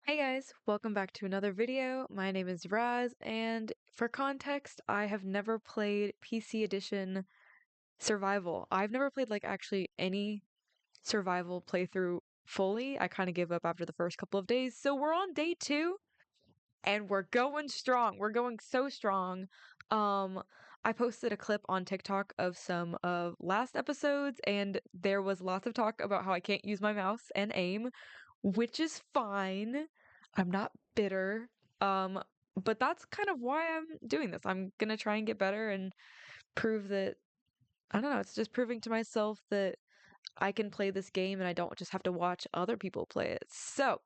Hey guys, welcome back to another video. My name is Razz, and for context, I have never played PC Edition Survival. I've never played like actually any survival playthrough fully. I kind of gave up after the first couple of days. So we're on day 2 and we're going strong. We're going so strong. Um I posted a clip on TikTok of some of last episodes and there was lots of talk about how I can't use my mouse and aim, which is fine. I'm not bitter. Um, but that's kind of why I'm doing this. I'm gonna try and get better and prove that I don't know, it's just proving to myself that I can play this game and I don't just have to watch other people play it. So,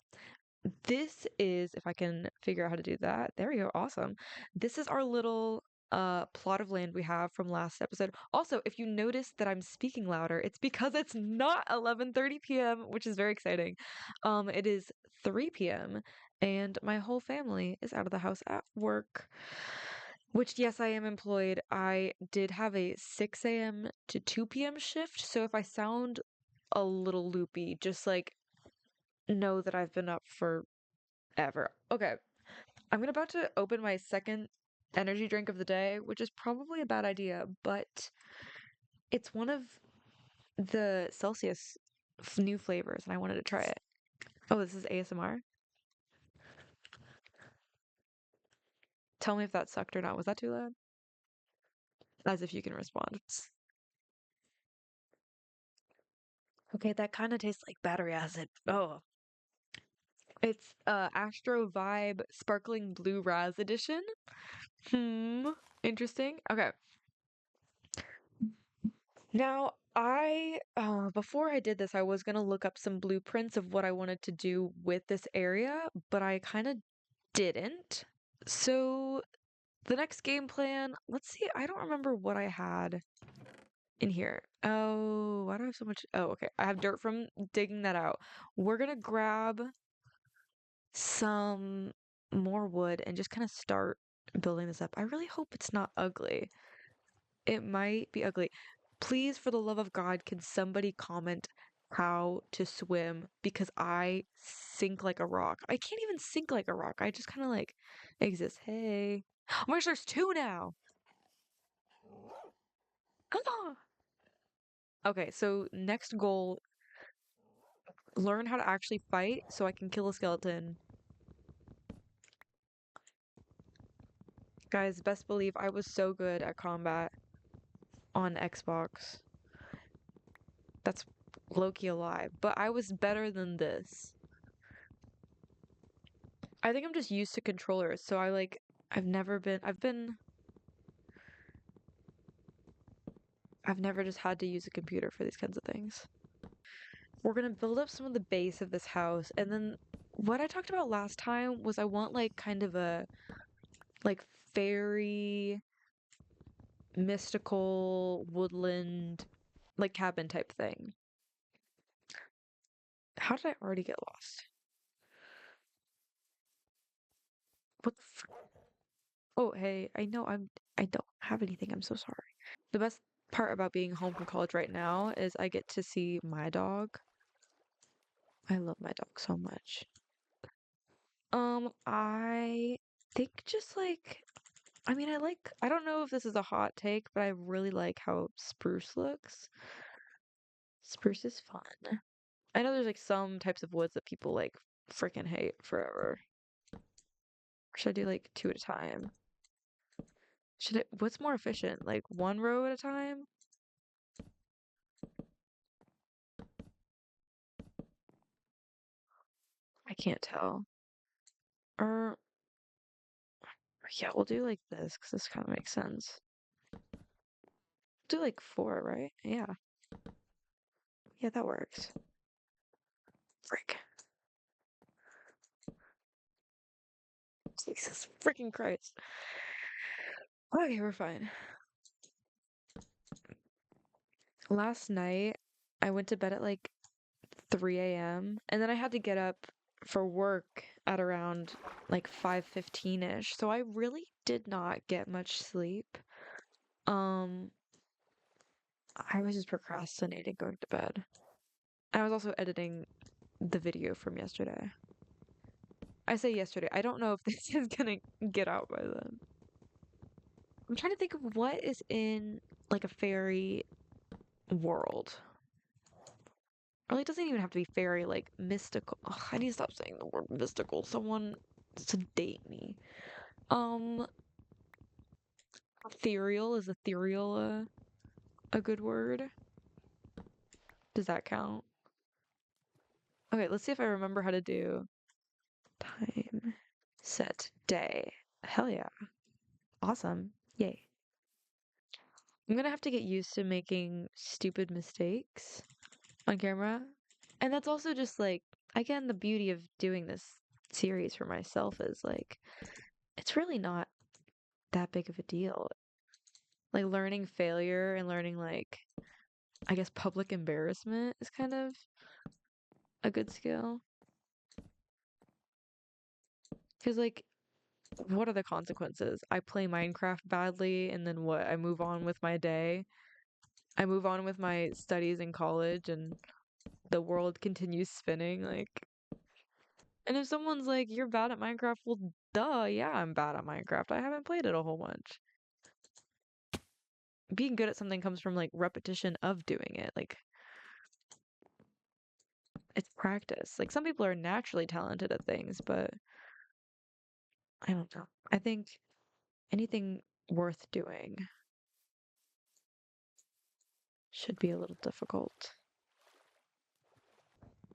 this is, if I can figure out how to do that. There we go. Awesome. This is our little plot of land we have from last episode. Also, if you notice that I'm speaking louder, it's because it's not 11:30 p.m., which is very exciting. It is 3 p.m. and my whole family is out of the house at work. Which, yes, I am employed. I did have a 6 a.m. to 2 p.m. shift, so if I sound a little loopy, just like know that I've been up for ever. Okay, about to open my second energy drink of the day, which is probably a bad idea, but it's one of the Celsius new flavors, and I wanted to try it. Oh, this is ASMR. Tell me if that sucked or not. Was that too loud? As if you can respond. Okay, that kind of tastes like battery acid. Oh, it's Astro Vibe Sparkling Blue Razz Edition. Interesting. Okay. Now, before I did this, I was gonna look up some blueprints of what I wanted to do with this area, but I kind of didn't. So, the next game plan, let's see, I don't remember what I had in here. Oh, why do I have so much? Oh, okay. I have dirt from digging that out. We're gonna grab some more wood and just kind of start building this up. I really hope it's not ugly. It might be ugly. Please, for the love of God, can somebody comment how to swim because I sink like a rock. I can't even sink like a rock. I just kind of like exist. Hey. Oh my gosh, there's two now. Ah! Okay, so next goal, learn how to actually fight so I can kill a skeleton. Guys, best believe I was so good at combat on Xbox. That's low-key a lie, but I was better than this. I think I'm just used to controllers, so I've never just had to use a computer for these kinds of things. We're gonna build up some of the base of this house, and then what I talked about last time was I want like kind of a like fairy, mystical, woodland, like cabin type thing. How did I already get lost? What the Oh, hey, I don't have anything. I'm so sorry. The best part about being home from college right now is I get to see my dog. I love my dog so much. I think just like I don't know if this is a hot take, but I really like how spruce looks. Spruce is fun. I know there's like some types of woods that people like freaking hate forever. Or should I do like two at a time? What's more efficient? Like one row at a time? I can't tell. Or yeah, we'll do like this because this kind of makes sense. Do like four, right? Yeah. Yeah, that works. Frick. Jesus freaking Christ. Okay, we're fine. Last night, I went to bed at like 3 a.m. and then I had to get up for work at around like 5:15ish. So I really did not get much sleep. Um, I was just procrastinating going to bed. I was also editing the video from yesterday. I say yesterday. I don't know if this is gonna get out by then. I'm trying to think of what is in like a fairy world. Really, it doesn't even have to be fairy, like mystical. Ugh, I need to stop saying the word mystical. Someone sedate me. Um, ethereal is ethereal a good word? Does that count? Okay, let's see if I remember how to do time, set, day. Hell yeah. Awesome. Yay. I'm gonna have to get used to making stupid mistakes on camera. And that's also just like, again, the beauty of doing this series for myself is like, it's really not that big of a deal. Like learning failure and learning like, I guess public embarrassment is kind of a good skill. Because like, what are the consequences? I play Minecraft badly and then what? I move on with my day. I move on with my studies in college and the world continues spinning. Like, and if someone's like, you're bad at Minecraft, well, duh, yeah, I'm bad at Minecraft. I haven't played it a whole bunch. Being good at something comes from like repetition of doing it. Like, it's practice. Like, some people are naturally talented at things, but I don't know. I think anything worth doing should be a little difficult.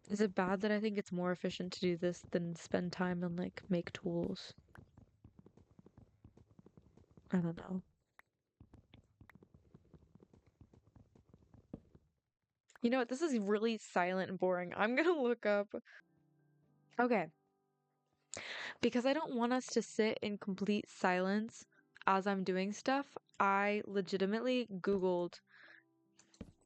Is it bad that I think it's more efficient to do this than spend time and like make tools? I don't know. You know what? This is really silent and boring. I'm gonna look up. Okay. Because I don't want us to sit in complete silence as I'm doing stuff, I legitimately Googled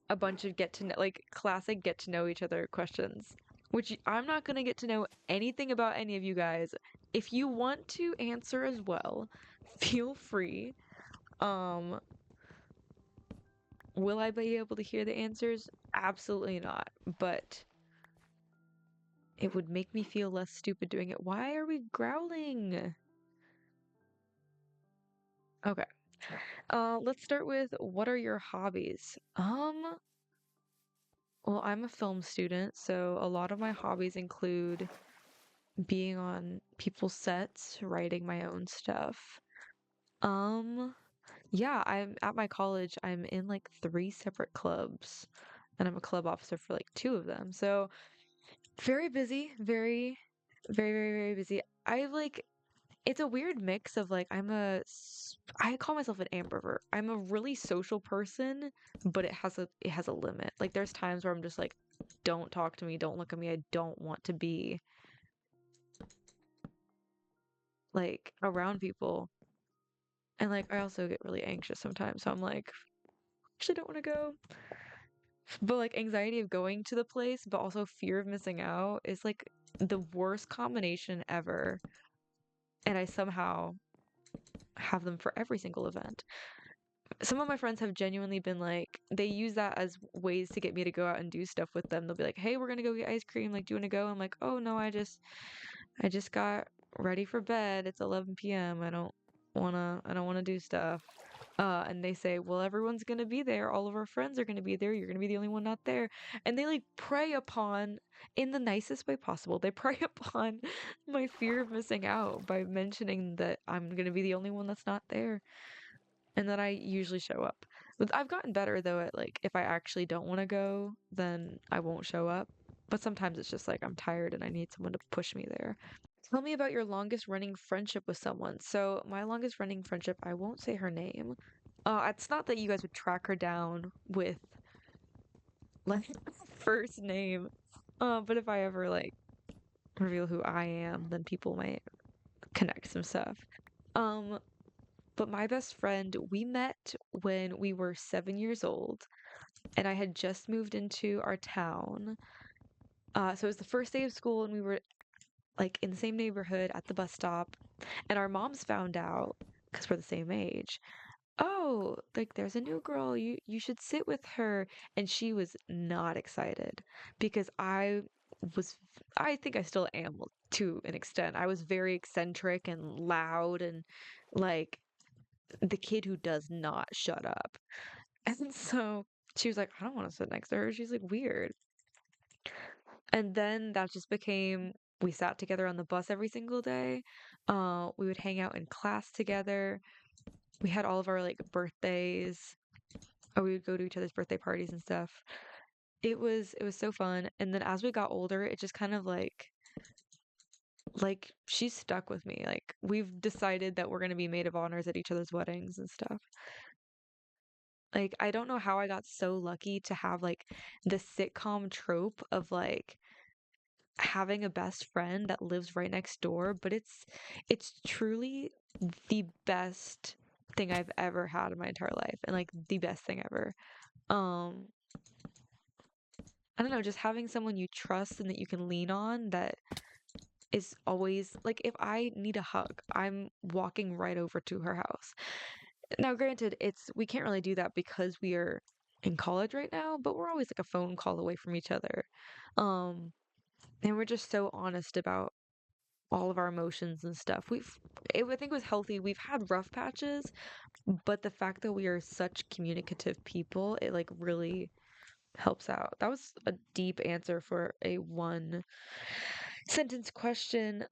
a bunch of get to know, like classic get to know each other questions, which I'm not gonna get to know anything about any of you guys. If you want to answer as well, feel free. Um, will I be able to hear the answers? Absolutely not. But it would make me feel less stupid doing it. Why are we growling? Okay. Let's start with what are your hobbies? Well, I'm a film student, so a lot of my hobbies include being on people's sets, writing my own stuff. Um, yeah, I'm at my college, I'm in like three separate clubs, and I'm a club officer for like two of them. So very busy, very busy. I like it's a weird mix of like I call myself an ambivert. I'm a really social person, but it has a limit. Like there's times where I'm just like, don't talk to me, don't look at me. I don't want to be like around people. And like I also get really anxious sometimes. So I'm like, actually don't want to go. But like anxiety of going to the place, but also fear of missing out is like the worst combination ever. And I somehow have them for every single event. Some of my friends have genuinely been like, they use that as ways to get me to go out and do stuff with them. They'll be like, "Hey, we're gonna go get ice cream. Like, do you want to go?" I'm like, "Oh no, I just got ready for bed. It's 11 p.m. I don't wanna do stuff." And they say, "Well, everyone's gonna be there. All of our friends are gonna be there. You're gonna be the only one not there." And they like prey upon, in the nicest way possible, they prey upon my fear of missing out by mentioning that I'm gonna be the only one that's not there and then I usually show up. But I've gotten better though at like if I actually don't want to go, then I won't show up. But sometimes it's just like I'm tired and I need someone to push me there. Tell me about your longest running friendship with someone. So my longest running friendship, I won't say her name. It's not that you guys would track her down with like first name. But if I ever like reveal who I am, then people might connect some stuff. Um, But my best friend, we met when we were 7 years old, and I had just moved into our town. So it was the first day of school, and we were like in the same neighborhood at the bus stop, and our moms found out because we're the same age. Oh, like there's a new girl. You should sit with her. And she was not excited because I was, I think I still am to an extent. I was very eccentric and loud and like the kid who does not shut up. And so she was like, I don't want to sit next to her. She's like weird. And then that just became, we sat together on the bus every single day. We would hang out in class together. We had all of our like birthdays, or we would go to each other's birthday parties and stuff. It was so fun. And then as we got older, it just kind of like she's stuck with me. Like we've decided that we're going to be maid of honors at each other's weddings and stuff. Like I don't know how I got so lucky to have like the sitcom trope of like having a best friend that lives right next door, but it's truly the best thing I've ever had in my entire life and like the best thing ever. Um I don't know, just having someone you trust and that you can lean on that is always like if I need a hug, I'm walking right over to her house. Now, granted, it's we can't really do that because we are in college right now, but we're always like a phone call away from each other. Um, and we're just so honest about all of our emotions and stuff. I think it was healthy. We've had rough patches, but the fact that we are such communicative people, it like really helps out. That was a deep answer for a one sentence question.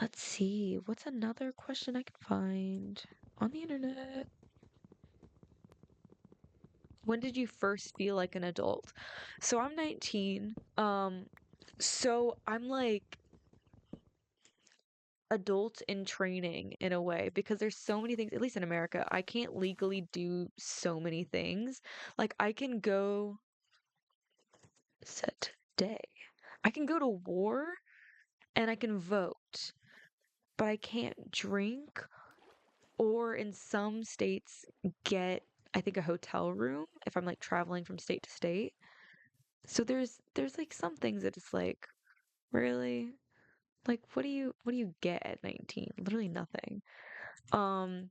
Let's see. What's another question I can find on the internet? When did you first feel like an adult? So I'm 19. So I'm like adult in training in a way because there's so many things, at least in America, I can't legally do so many things. Like I can go set day. I can go to war and I can vote, but I can't drink or in some states get I think a hotel room if I'm like traveling from state to state. So there's like some things that it's like really like what do you get at 19? Literally nothing. Um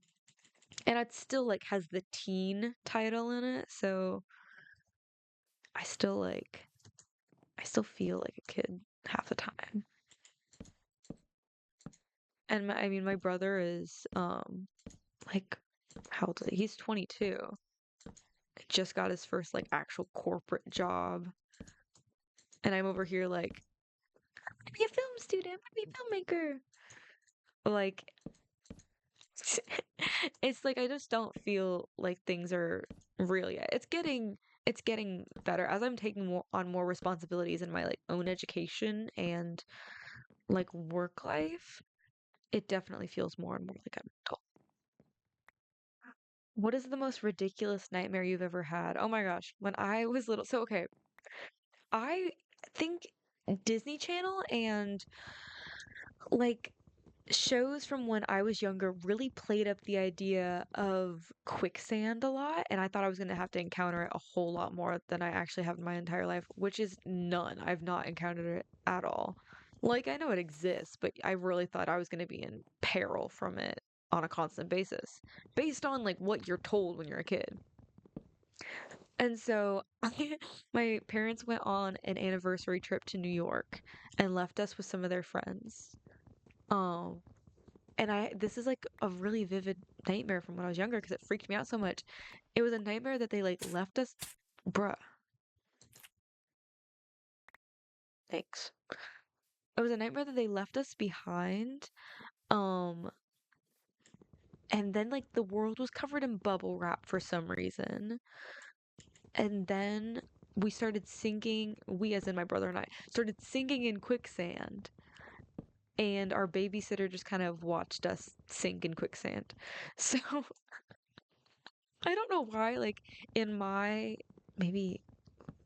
and it still like has the teen title in it, so I still like I still feel like a kid half the time. And I mean my brother is like how old is he? He's 22. Just got his first like actual corporate job. And I'm over here like, I'm gonna be a film student, I'm gonna be a filmmaker. Like it's like I just don't feel like things are real yet. It's getting better as I'm taking on more responsibilities in my like own education and like work life. It definitely feels more and more like I'm an adult. What is the most ridiculous nightmare you've ever had? Oh my gosh, when I was little. So okay, I think Disney Channel and like shows from when I was younger really played up the idea of quicksand a lot, and I thought I was going to have to encounter it a whole lot more than I actually have in my entire life, which is none. I've not encountered it at all. Like, I know it exists, but I really thought I was going to be in peril from it on a constant basis, based on like what you're told when you're a kid. And so my parents went on an anniversary trip to New York and left us with some of their friends. Um, and this is like a really vivid nightmare from when I was younger because it freaked me out so much. It was a nightmare that they like left us, bruh, thanks. It was a nightmare that they left us behind. Um, and then like the world was covered in bubble wrap for some reason. And then we started sinking, we as in my brother and I, started sinking in quicksand. And our babysitter just kind of watched us sink in quicksand. So I don't know why, like in my maybe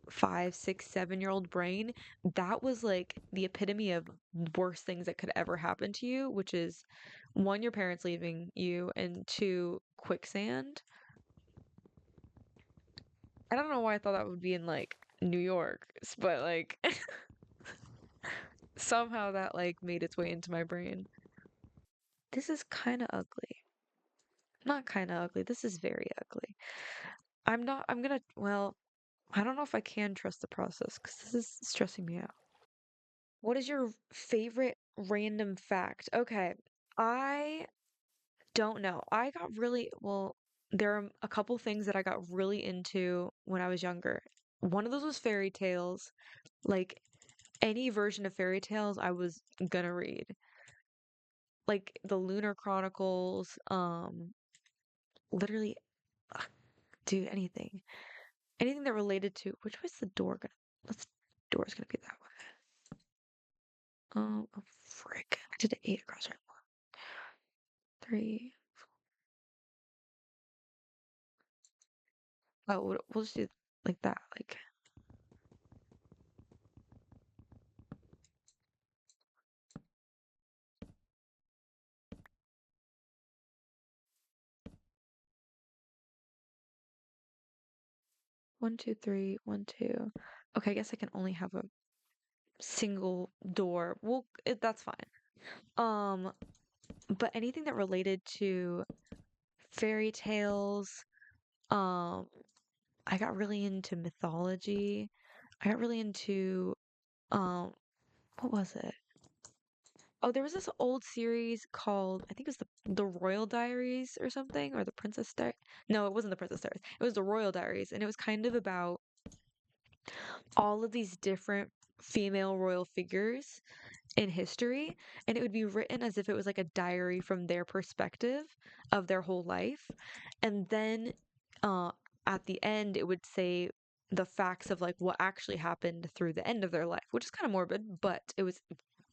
5, 6, 7-year-old brain, that was like the epitome of worst things that could ever happen to you, which is one, your parents leaving you, and two, quicksand. I don't know why I thought that would be in like New York, but like somehow that like made its way into my brain. This is kind of ugly. Not kind of ugly. This is very ugly. I'm not, I'm gonna, well, I don't know if I can trust the process because this is stressing me out. What is your favorite random fact? Okay, I don't know. I got really, well, there are a couple things that I got really into when I was younger. One of those was fairy tales. Like any version of fairy tales I was gonna read. Like the Lunar Chronicles, literally, ugh, dude, anything. Anything that related to, which was the door gonna, let's, door's gonna be that way. Oh, frick. I did an 8 across right. 3. Oh, we'll just do like that. Like 1, 2, 3, 1, 2. Okay, I guess I can only have a single door. Well, that's fine. Um, but anything that related to fairy tales, um, I got really into mythology. I got really into um, what was it? Oh, there was this old series called, I think it was the Royal Diaries or something, or the Princess Diaries. No, it wasn't the Princess Diaries. It was the Royal Diaries, and it was kind of about all of these different female royal figures in history, and it would be written as if it was like a diary from their perspective of their whole life. And then uh at the end it would say the facts of like what actually happened through the end of their life, which is kind of morbid, but it was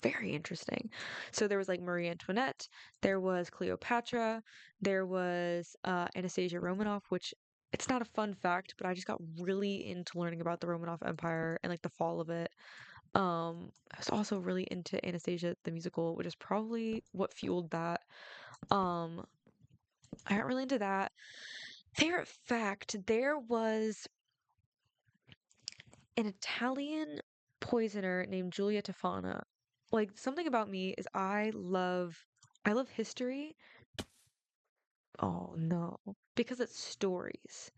very interesting. So there was like Marie Antoinette, there was Cleopatra, there was Anastasia Romanoff, which it's not a fun fact, but I just got really into learning about the Romanov Empire and like the fall of it. I was also really into Anastasia the musical, which is probably what fueled that. Um, I got really into that. Favorite fact, there was an Italian poisoner named Giulia Tofana. Like something about me is I love history. Oh no, because it's stories.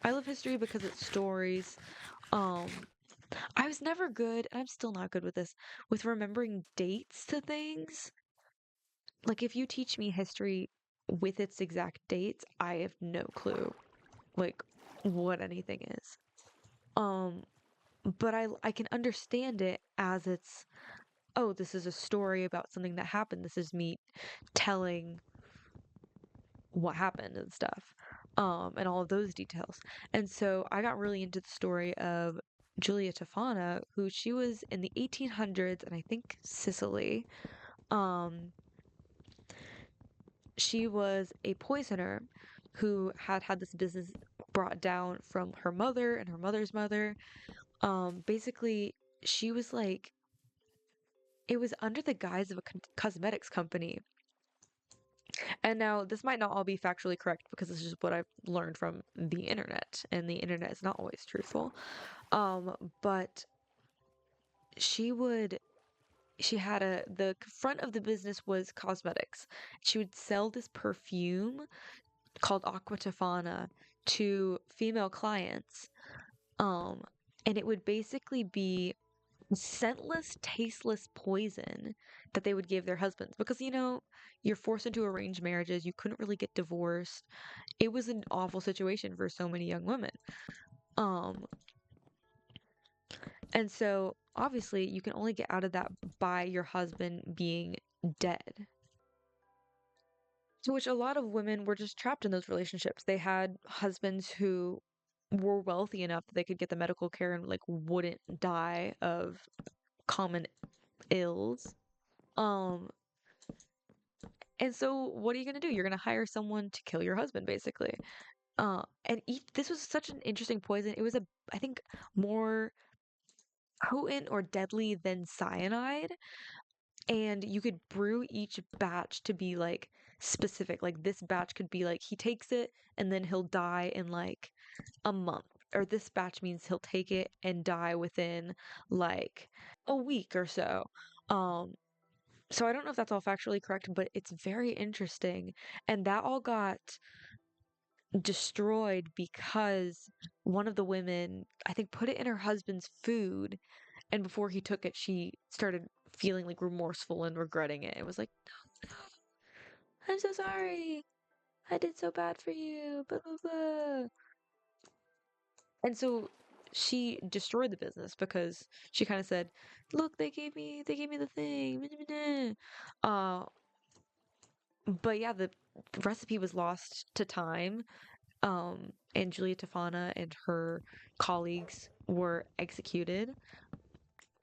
I love history because it's stories. Um, I was never good, and I'm still not good with this, with remembering dates to things. Like if you teach me history with its exact dates, I have no clue like what anything is. Um, but I can understand it as it's, oh, this is a story about something that happened. This is me telling what happened and stuff. And all of those details. And so I got really into the story of Giulia Tofana, who she was in the 1800s and I think Sicily. Um, she was a poisoner who had had this business brought down from her mother and her mother's mother. Basically, she was like, it was under the guise of a cosmetics company. And now this might not all be factually correct because this is what I've learned from the internet, and the internet is not always truthful. But she would she had the front of the business was cosmetics. She would sell this perfume called Aqua Tofana to female clients. Um, and it would basically be scentless, tasteless poison that they would give their husbands because you're forced into arranged marriages. You couldn't really get divorced. It was an awful situation for so many young women. Um, and so obviously you can only get out of that by your husband being dead. To which a lot of women were just trapped in those relationships. They had husbands who were wealthy enough that they could get the medical care and like wouldn't die of common ills. Um, and so what are you gonna do? You're gonna hire someone to kill your husband, basically. And this was such an interesting poison. It was I think, more potent or deadly than cyanide, and you could brew each batch to be like specific. Like this batch could be like he takes it and then he'll die in like a month, or this batch means he'll take it and die within like a week or so. Um, so I don't know if that's all factually correct, but it's very interesting. And that all got destroyed because one of the women, I think, put it in her husband's food, and before he took it, she started feeling like remorseful and regretting it. It was like, no, I'm so sorry. I did so bad for you. Blah blah blah. And so she destroyed the business because she kind of said, "Look, they gave me the thing." Uh, but yeah, the recipe was lost to time. And Julia Tafana and her colleagues were executed.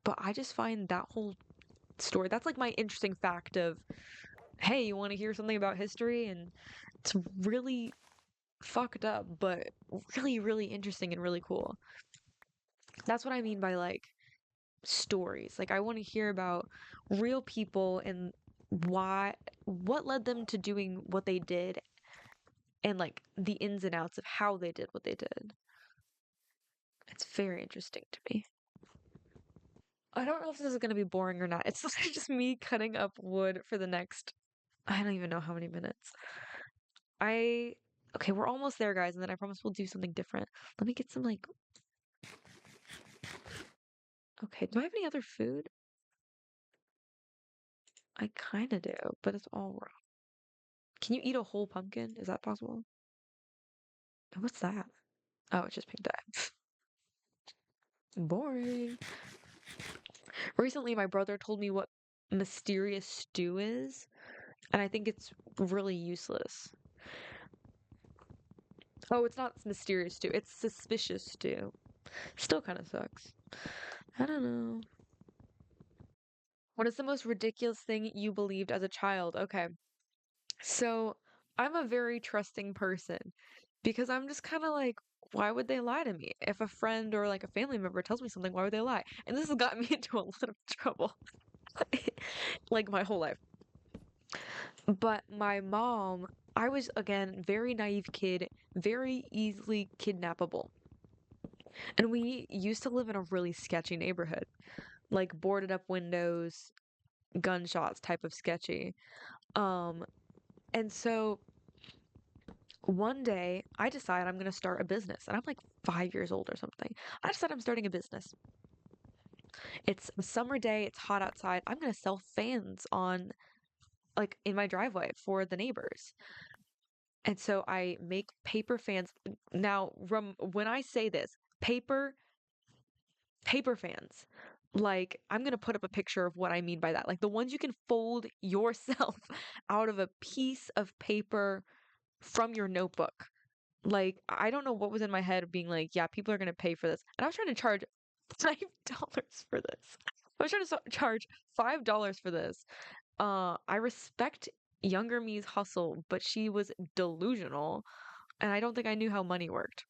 But I just find that whole story, that's like my interesting fact of, hey, you want to hear something about history? And it's really fucked up, but really, really interesting and really cool. That's what I mean by like stories. Like, I want to hear about real people and what led them to doing what they did, and like the ins and outs of how they did what they did. It's very interesting to me. I don't know if this is going to be boring or not. It's literally just me cutting up wood for the next, I don't even know how many minutes. I, okay, we're almost there, guys, and then I promise we'll do something different. Let me get some, like, okay, do I have any other food? I kind of do, but it's all raw. Can you eat a whole pumpkin? Is that possible? What's that? Oh, it's just pink dye. Boring. Recently, my brother told me what mysterious stew is, and I think it's really useless. Oh, it's not mysterious stew. It's suspicious stew. Still kind of sucks. I don't know. What is the most ridiculous thing you believed as a child? Okay. So, I'm a very trusting person because I'm just kind of like, why would they lie to me? If a friend or like a family member tells me something, why would they lie? And this has gotten me into a lot of trouble, like my whole life. But my mom, I was again very naive kid, very easily kidnappable. And we used to live in a really sketchy neighborhood, like boarded up windows, gunshots type of sketchy. Um, and so one day I decide I'm going to start a business, and I'm like 5 years old or something. I decide I'm starting a business. It's a summer day, it's hot outside. I'm going to sell fans on, like, in my driveway for the neighbors. And so I make paper fans. Now, when I say this, paper paper fans. Like, I'm gonna put up a picture of what I mean by that. Like the ones you can fold yourself out of a piece of paper from your notebook. Like, I don't know what was in my head of being like, yeah, people are gonna pay for this. And I was trying to charge $5 for this. I was trying to charge $5 for this. I respect younger me's hustle, but she was delusional, and I don't think I knew how money worked.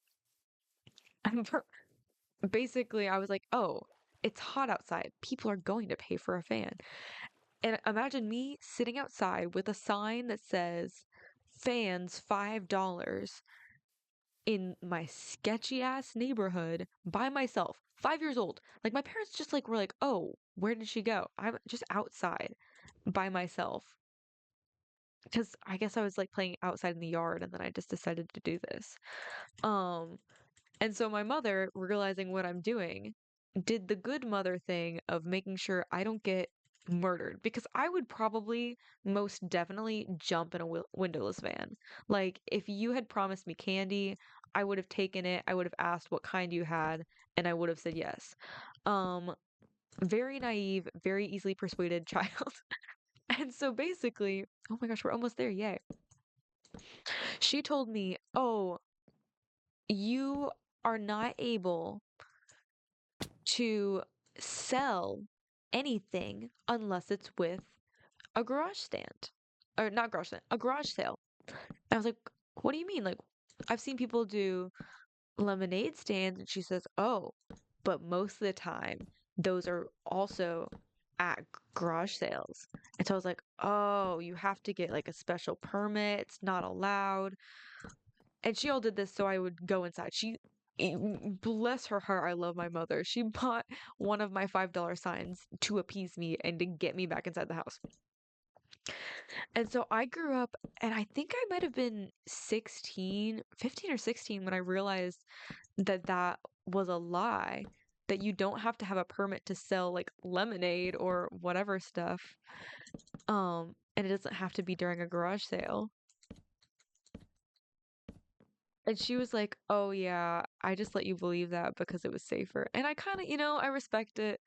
Basically, I was like, oh, it's hot outside. People are going to pay for a fan. And imagine me sitting outside with a sign that says fans $5 in my sketchy ass neighborhood by myself, 5 years old. Like, my parents just like were like, oh, where did she go? I'm just outside by myself. Because I guess I was like playing outside in the yard, and then I just decided to do this. Um, And so my mother, realizing what I'm doing, did the good mother thing of making sure I don't get murdered, because I would probably most definitely jump in a windowless van. Like, if you had promised me candy, I would have taken it. I would have asked what kind you had, and I would have said yes. Um, Very naive, very easily persuaded child. And so basically, oh my gosh, we're almost there. Yay. She told me, "Oh, you are not able to sell anything unless it's with a garage stand, or not garage stand, a garage sale." I was like, what do you mean? Like, I've seen people do lemonade stands. And she says, oh, but most of the time those are also at garage sales. And so I was like, oh, you have to get like a special permit. It's not allowed. And she all did this so I would go inside. Bless her heart, I love my mother. She bought one of my $5 signs to appease me and to get me back inside the house. And so I grew up, and I think I might have been 16, 15 or 16 when I realized that that was a lie, that you don't have to have a permit to sell like lemonade or whatever stuff. And it doesn't have to be during a garage sale. And she was like, "Oh yeah, I just let you believe that because it was safer." And I kind of, I respect it.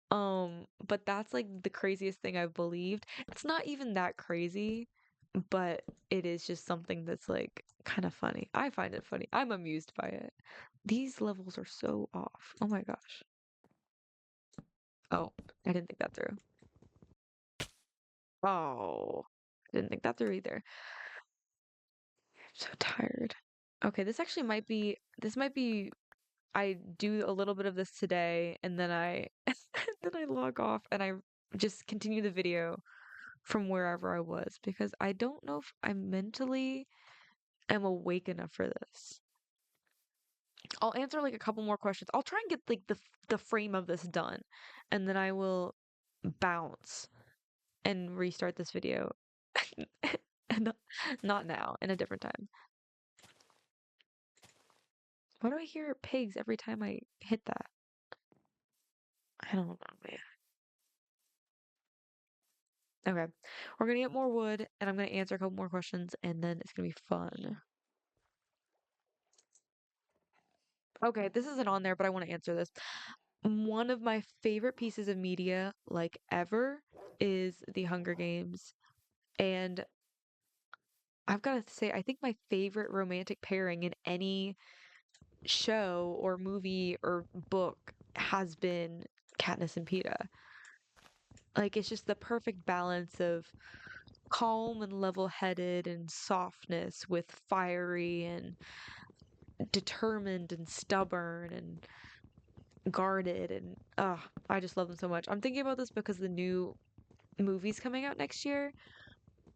But that's like the craziest thing I've believed. It's not even that crazy, but it is just something that's like kind of funny. I find it funny. I'm amused by it. These levels are so off. Oh my gosh. Oh, I didn't think that through. Oh, didn't think that through either. I'm so tired. Okay, this might be I do a little bit of this today and then I then I log off and I just continue the video from wherever I was because I don't know if I mentally am awake enough for this. I'll answer like a couple more questions. I'll try and get like the frame of this done and then I will bounce and restart this video. And not now, in a different time. Why do I hear pigs every time I hit that? I don't know, man. Okay. We're gonna get more wood and I'm gonna answer a couple more questions and then it's gonna be fun. Okay, this isn't on there, but I want to answer this. One of my favorite pieces of media, like ever, is The Hunger Games. And I've got to say, I think my favorite romantic pairing in any show or movie or book has been Katniss and Peeta. Like, it's just the perfect balance of calm and level-headed and softness with fiery and determined and stubborn and guarded and I just love them so much. I'm thinking about this because the new movie's coming out next year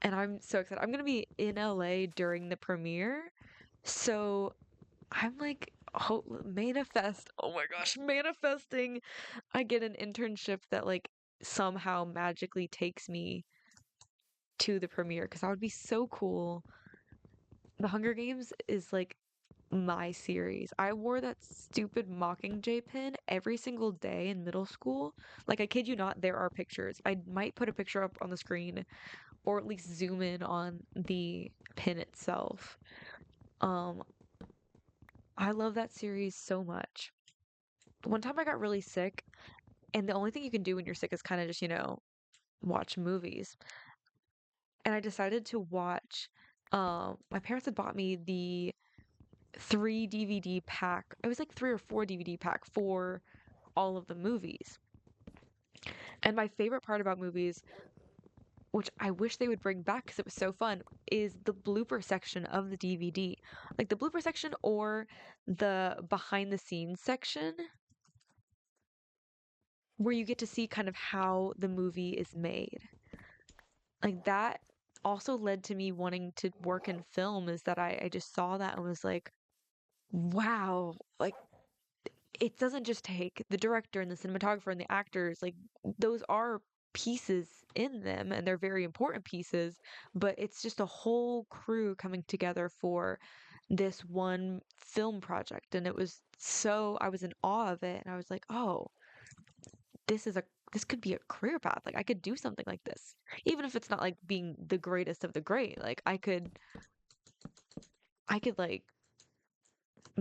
and I'm so excited. I'm gonna be in LA during the premiere. So I'm like manifest. Oh my gosh, manifesting I get an internship that like somehow magically takes me to the premiere because that would be so cool. The Hunger Games is like my series. I wore that stupid Mockingjay pin every single day in middle school. Like, I kid you not, there are pictures. I might put a picture up on the screen or at least zoom in on the pin itself. Um, I love that series so much. One time I got really sick, and the only thing you can do when you're sick is kind of just, watch movies. And I decided to watch, my parents had bought me the 3 DVD pack. It was like 3 or 4 DVD pack for all of the movies. And my favorite part about movies, which I wish they would bring back because it was so fun, is the blooper section of the DVD. Like the blooper section or the behind the scenes section where you get to see kind of how the movie is made. Like that also led to me wanting to work in film is that I just saw that and was like, wow, like it doesn't just take the director and the cinematographer and the actors, like those are pieces in them and they're very important pieces, but it's just a whole crew coming together for this one film project. And it was so, I was in awe of it and I was like, oh, this could be a career path. Like I could do something like this. Even if it's not like being the greatest of the great. Like I could like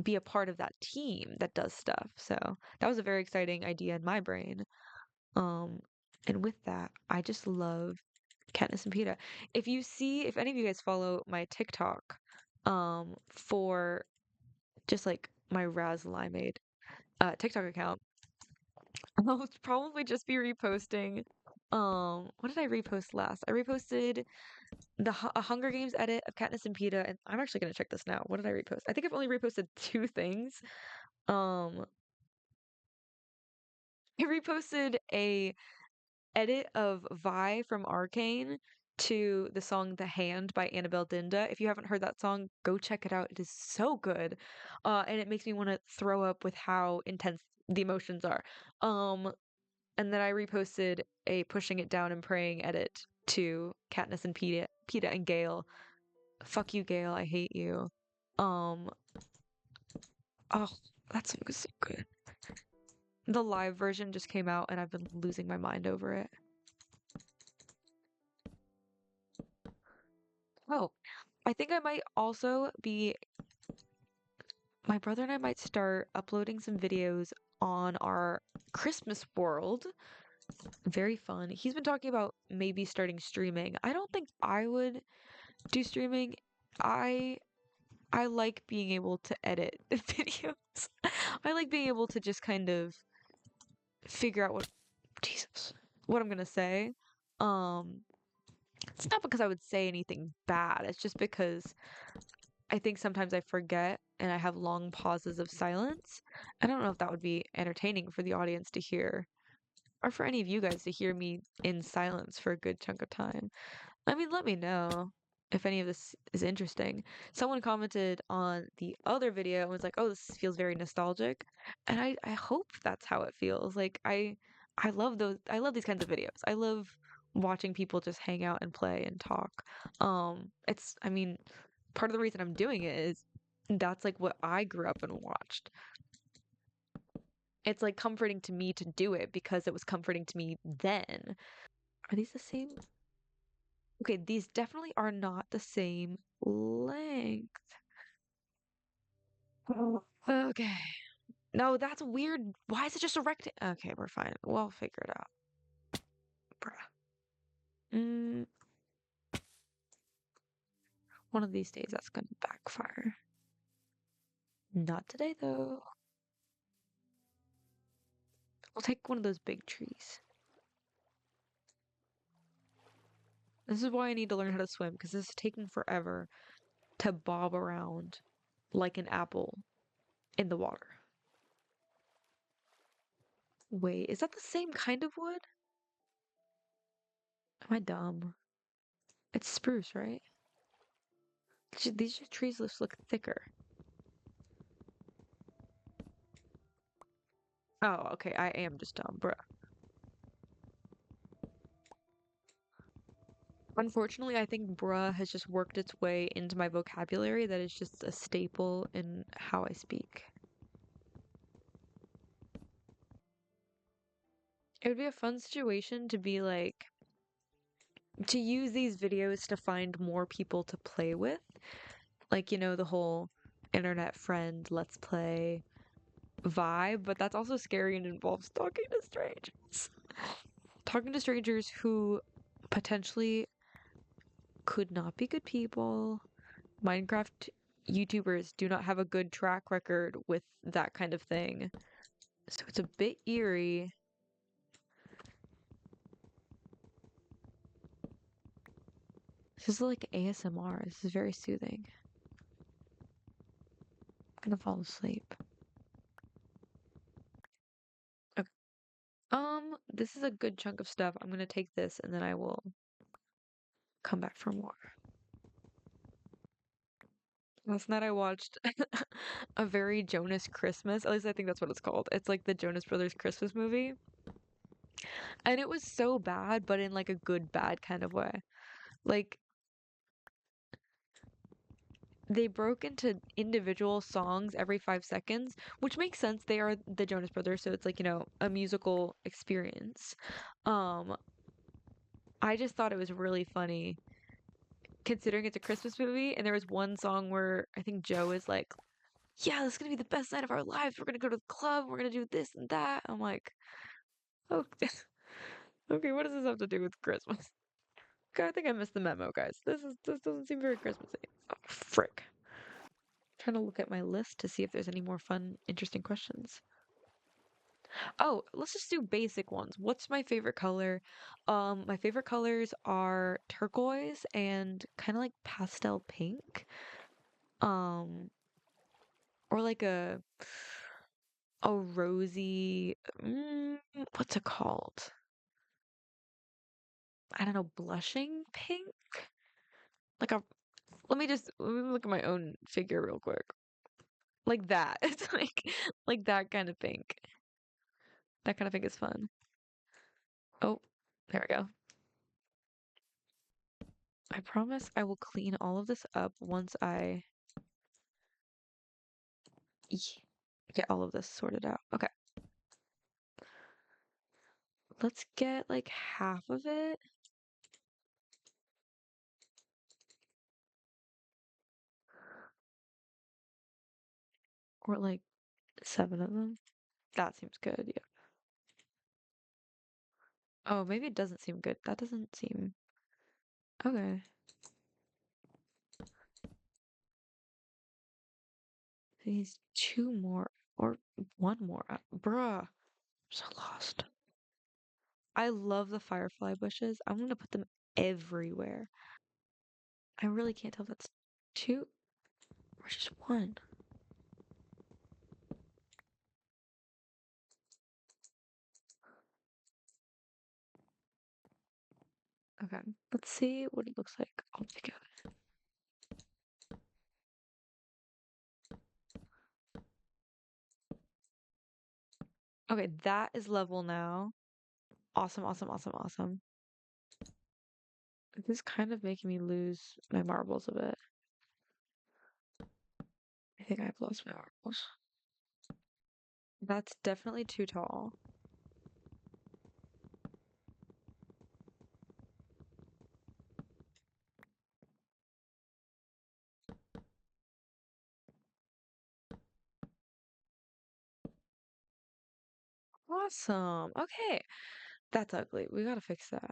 be a part of that team that does stuff. So that was a very exciting idea in my brain. Um, and with that, I just love Katniss and Peeta. If any of you guys follow my TikTok, for just like my RazzLimeade TikTok account, I'll probably just be reposting. What did I repost last? I reposted a Hunger Games edit of Katniss and Peeta, and I'm actually gonna check this now. What did I repost? I think I've only reposted 2 things. Um, I reposted a edit of Vi from Arcane to the song The Hand by Annabelle Dinda. If you haven't heard that song, go check it out. It is so good. And it makes me want to throw up with how intense the emotions are. And then I reposted a Pushing It Down and Praying edit to Katniss and Peeta and Gale. Fuck you, Gale. I hate you. Um, oh, that song is so good. The live version just came out and I've been losing my mind over it. Oh, I think I might also be, my brother and I might start uploading some videos on our Christmas world. Very fun. He's been talking about maybe starting streaming. I don't think I would do streaming. I I like being able to edit videos. I like being able to just kind of figure out what I'm gonna say. Um, it's not because I would say anything bad. It's just because I think sometimes I forget and I have long pauses of silence. I don't know if that would be entertaining for the audience to hear, or for any of you guys to hear me in silence for a good chunk of time. I mean, let me know if any of this is interesting. Someone commented on the other video and was like, "Oh, this feels very nostalgic." And I hope that's how it feels. Like I love those I love these kinds of videos. I love watching people just hang out and play and talk. It's I mean, part of the reason I'm doing it is that's like what I grew up and watched. It's like comforting to me to do it because it was comforting to me then. Are these the same? Okay, these definitely are not the same length. Oh. Okay. No, that's weird. Why is it just a rectangle? Okay, we're fine. We'll figure it out. Bruh. Mm, one of these days that's gonna backfire. Not today, though. We'll take one of those big trees. This is why I need to learn how to swim, because this is taking forever to bob around like an apple in the water. Wait, is that the same kind of wood? Am I dumb? It's spruce, right? These trees just look thicker. Oh, okay, I am just dumb, bruh. Unfortunately, I think bruh has just worked its way into my vocabulary that is just a staple in how I speak. It would be a fun situation to be like, to use these videos to find more people to play with. Like, the whole internet friend, let's play vibe, but that's also scary and involves talking to strangers. Talking to strangers who potentially could not be good people. Minecraft YouTubers do not have a good track record with that kind of thing. So it's a bit eerie. This is like ASMR. This is very soothing. I'm gonna fall asleep. Okay. This is a good chunk of stuff. I'm gonna take this and then I will come back for more. Last night I watched a very Jonas Christmas. At least I think that's what it's called. It's like the Jonas Brothers Christmas movie. And it was so bad, but in like a good bad kind of way. Like they broke into individual songs every 5 seconds, which makes sense. They are the Jonas Brothers, so it's like, a musical experience. Um, I just thought it was really funny considering it's a Christmas movie, and there was one song where I think Joe is like, "Yeah, this is gonna be the best night of our lives. We're gonna go to the club, we're gonna do this and that." I'm like, okay, okay, what does this have to do with Christmas? Okay, I think I missed the memo, guys. This doesn't seem very Christmassy. Oh, frick. Trying to look at my list to see if there's any more fun, interesting questions. Oh, let's just do basic ones. What's my favorite color? My favorite colors are turquoise and kind of like pastel pink. Um, or like a rosy, what's it called? I don't know, blushing pink? Like a, let me look at my own figure real quick. Like that. It's like that kind of pink. That kind of pink is fun. Oh, there we go. I promise I will clean all of this up once I get all of this sorted out. Okay, let's get like half of it, or like 7 of them. That seems good, yeah. Oh, maybe it doesn't seem good. That doesn't seem okay. These 2 more or 1 more. Bruh, I'm so lost. I love the firefly bushes. I'm gonna put them everywhere. I really can't tell if that's 2 or just 1. Okay, let's see what it looks like all together. Okay, that is level now. Awesome, awesome, awesome, awesome. This is kind of making me lose my marbles a bit. I think I've lost my marbles. That's definitely too tall. Awesome. Okay. That's ugly. We gotta fix that.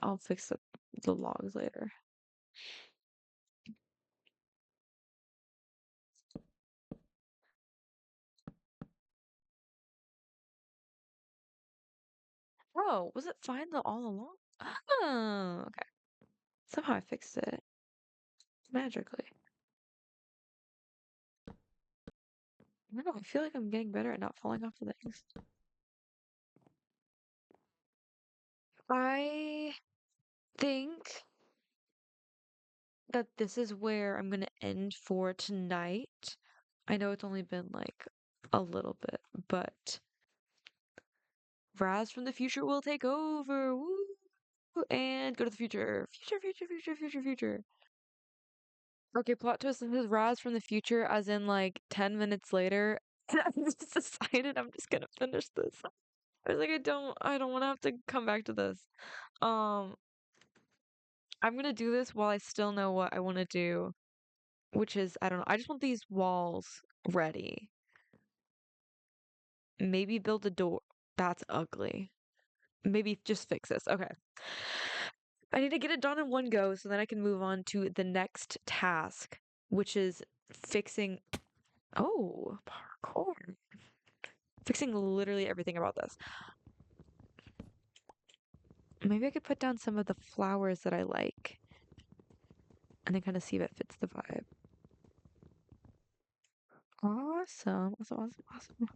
I'll fix the logs later. Oh, was it fine though all along? Oh, okay. Somehow I fixed it magically. I don't know, I feel like I'm getting better at not falling off the things. I think that this is where I'm gonna end for tonight. I know it's only been like a little bit, but Razz from the future will take over. Woo! And go to the future. Future, future, future, future, future. Okay, plot twist. This is Razz from the future, as in like 10 minutes later. And I just decided I'm just gonna finish this. I was like, I don't want to have to come back to this. Um, I'm gonna do this while I still know what I want to do, which is, I don't know. I just want these walls ready. Maybe build a door. That's ugly. Maybe just fix this. Okay. I need to get it done in one go so then I can move on to the next task, which is fixing. Oh, parkour. Fixing literally everything about this. Maybe I could put down some of the flowers that I like and then kind of see if it fits the vibe. Awesome. Awesome, awesome, awesome.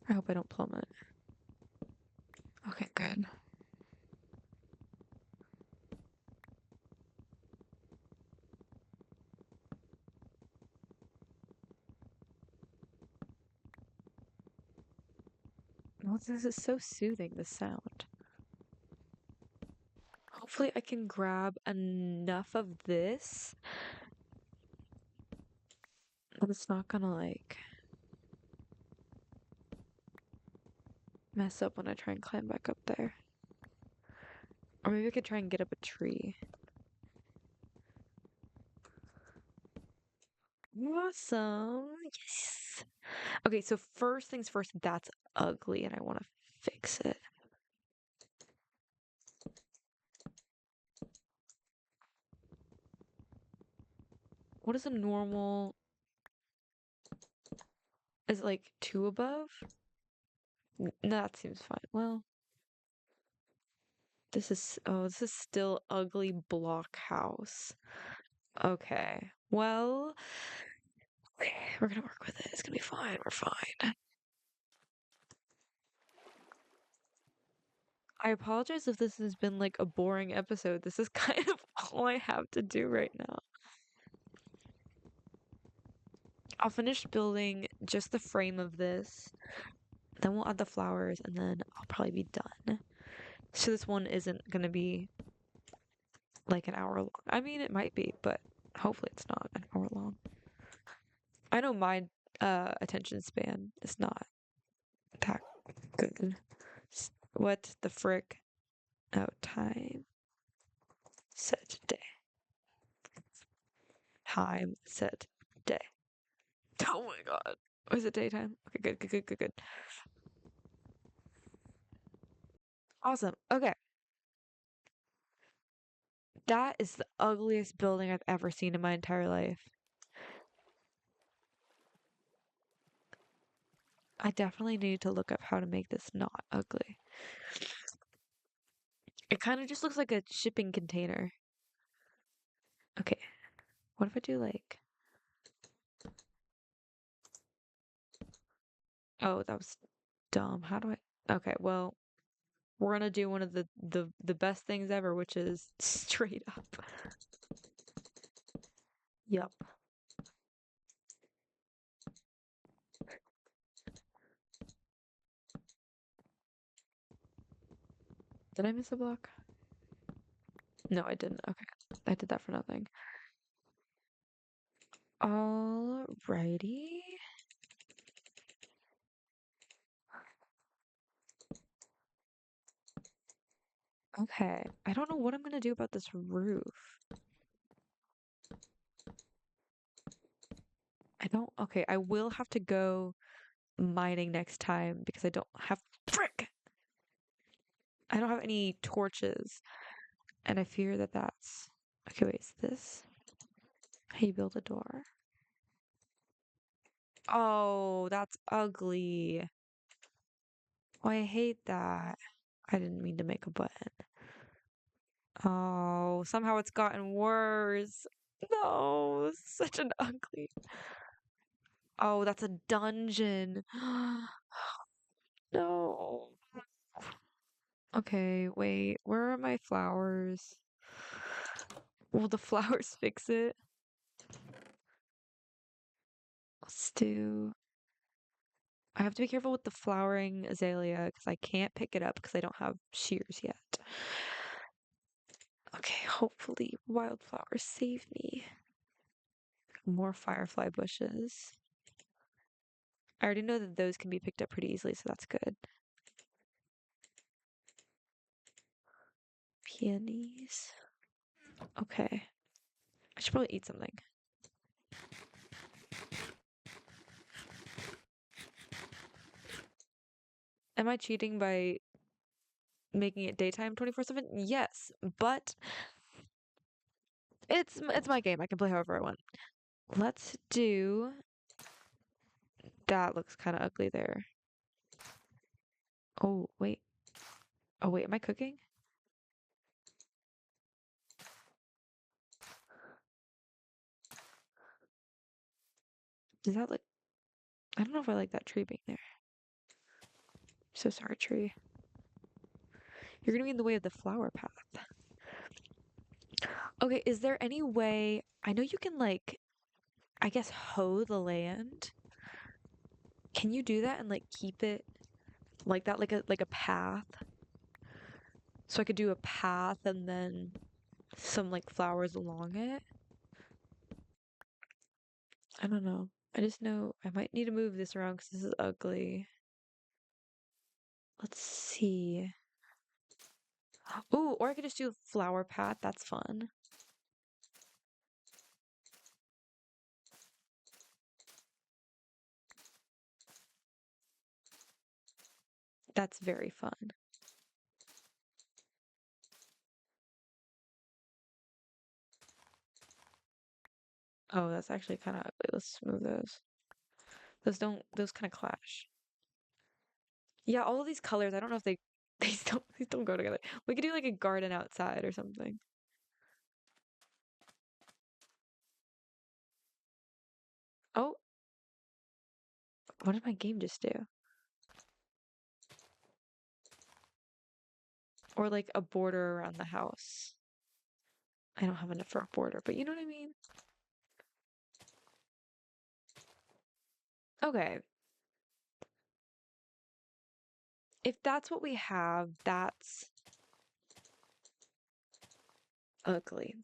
I hope I don't plummet. Okay, good. Well, this is so soothing, this sound. Hopefully I can grab enough of this that it's not gonna like mess up when I try and climb back up there. Or maybe I could try and get up a tree. Awesome. Yes. Okay, so first things first, that's ugly and I want to fix it. What is a normal? Is it like 2 above? That seems fine. Well, this is still ugly block house. Okay. Well, okay, we're gonna work with it. It's gonna be fine. We're fine. I apologize if this has been like a boring episode. This is kind of all I have to do right now. I'll finish building just the frame of this. Then we'll add the flowers and then I'll probably be done. So this one isn't gonna be like an hour long. I mean, it might be, but hopefully it's not an hour long. I know my attention span is not that good. What the frick? Oh, time set day. Time set day. Oh my god. Was it daytime? Okay, good, good, good, good, good. Awesome. Okay. That is the ugliest building I've ever seen in my entire life. I definitely need to look up how to make this not ugly. It kind of just looks like a shipping container. Okay. What if I do like... Oh, that was dumb. How do I... Okay, well, we're gonna do one of the best things ever, which is straight up. Yup. Did I miss a block? No, I didn't. Okay. I did that for nothing. Alrighty. Okay. I don't know what I'm gonna do about this roof. I don't. Okay, I will have to go mining next time because I don't have. Frick! I don't have any torches. And I fear that that's. Okay, wait, is this how you build a door? Oh, that's ugly. Oh, I hate that. I didn't mean to make a button. Oh, somehow it's gotten worse. No, such an ugly. Oh, that's a dungeon. No. Okay, wait. Where are my flowers? Will the flowers fix it? Let's do. I have to be careful with the flowering azalea because I can't pick it up because I don't have shears yet. Okay, hopefully wildflowers save me. More firefly bushes. I already know that those can be picked up pretty easily, so that's good. Peonies. Okay. I should probably eat something. Am I cheating by making it daytime 24/7? Yes, but it's my game. I can play however I want. Let's do that looks kind of ugly there. Oh, wait. Oh, wait, am I cooking? Does that look I don't know if I like that tree being there. So sorry, tree. You're gonna be in the way of the flower path. Okay, is there any way I know you can like I guess hoe the land? Can you do that and like keep it like that, like a path? So I could do a path and then some like flowers along it. I don't know. I just know I might need to move this around because this is ugly. Let's see. Oh, or I could just do a flower path. That's fun. That's very fun. Oh, that's actually kind of ugly. Let's move those. Those kind of clash. Yeah, all of these colors, I don't know if they these don't go together. We could do like a garden outside or something. Oh, what did my game just do? Or like a border around the house. I don't have enough for a border, but you know what I mean? Okay. If that's what we have, that's ugly.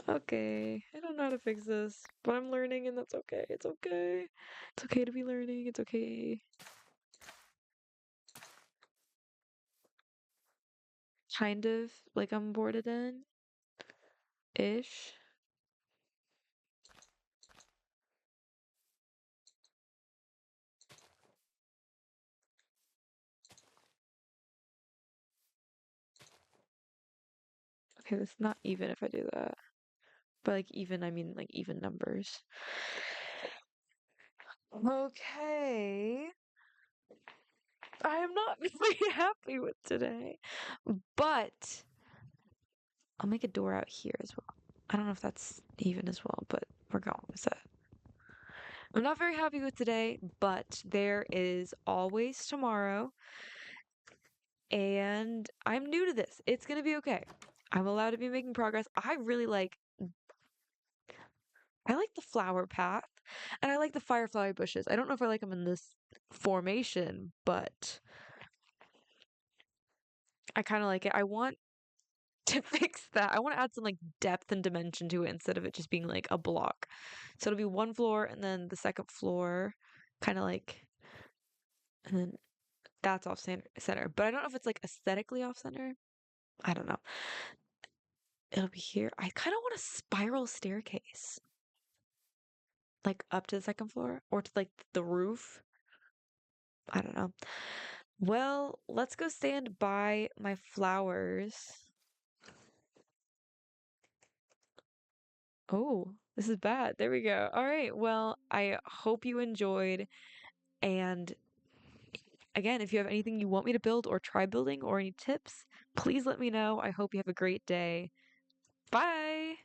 Okay. I don't know how to fix this, but I'm learning and that's okay. It's okay. It's okay to be learning. It's okay. Kind of like I'm boarded in ish. Okay, that's not even if I do that. But like even, I mean like even numbers. Okay. I am not very happy with today. But I'll make a door out here as well. I don't know if that's even as well, but we're going with that. I'm not very happy with today, but there is always tomorrow, and I'm new to this. It's gonna be okay. I'm allowed to be making progress. I like the flower path, and I like the firefly bushes. I don't know if I like them in this formation, but I kind of like it. I want to fix that. I want to add some like depth and dimension to it instead of it just being like a block. So it'll be one floor and then the second floor kind of like, and then that's off center. But I don't know if it's like aesthetically off center. I don't know. It'll be here. I kind of want a spiral staircase, like up to the second floor or to like the roof. I don't know. Well, let's go stand by my flowers. Oh, this is bad. There we go. All right. Well, I hope you enjoyed. And again, if you have anything you want me to build or try building or any tips, please let me know. I hope you have a great day. Bye.